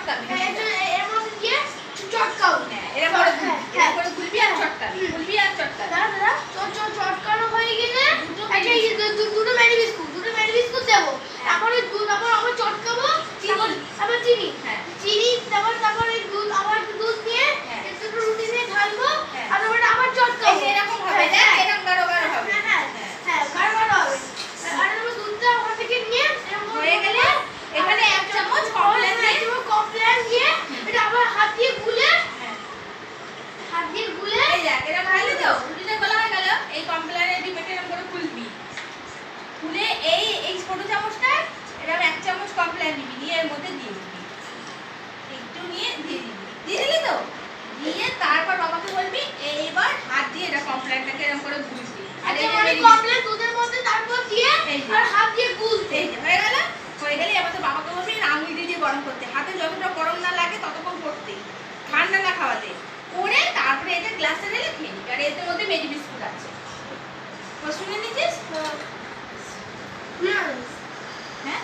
চটকাবি। এর মধ্যে দিয়ে চটকাও। এরকম করে গুলবি আর চটকাবি, গুলবি আর চটকাবি। দাদা চটকানো হয়ে গেলে দুটো ম্যারি বিস্কুট দেবো। তারপরে দুধ আবার চটকাবো, তারপর চিনি। চিনি তারপর এই দুধ আবার দুধ নিয়ে একটু রুটি দিয়ে ঢালবো আর তারপরে আবার চটকাবো। এরকম হবে না, এরকম গাঢ় গাঢ় হবে। হ্যাঁ গাঢ় গাঢ় হবে। আর তারপর দুধটা ওখান থেকে নিয়ে হয়ে গেলে এখানে 1 চামচ কমপ্লেন দিয়ে এটা আবার হাত দিয়ে গুলে এই দেখ এরকম হলো তো, রুটিটা গোলা হয়ে গেল। এই কমপ্লেনের ডিপেটে এরকম করে খুলবি, খুলে এই ছোট চামচটা এরকম 1 চামচ কমপ্লেন নিবি, নিয়ে এর মধ্যে দিয়ে দিবি, একটু নিয়ে দিয়ে দিলি তো, দিয়ে তারপর বাবাকে বলবি এইবার হাত দিয়ে এটা কমপ্লেনটাকে এরকম করে গুলবি। আর এই কমপ্লেন দুধের মধ্যে তারপর দিয়ে আর হাত দিয়ে গুলতে। এই যে হয়ে গেল। হয়ে গেলে এবার তো বাবাকে বলবি আঙুল দিয়ে গরম করতে, হাতে যতটা গরম না লাগে ততক্ষণ করতে, ঠান্ডা না খাওয়াতে করে। তারপরে এটা গ্লাসে ঢেলে খেয়ে নিবি। আর এর মধ্যে মেরি বিস্কুট আছে, শুনে নিচ্ছিস? হ্যাঁ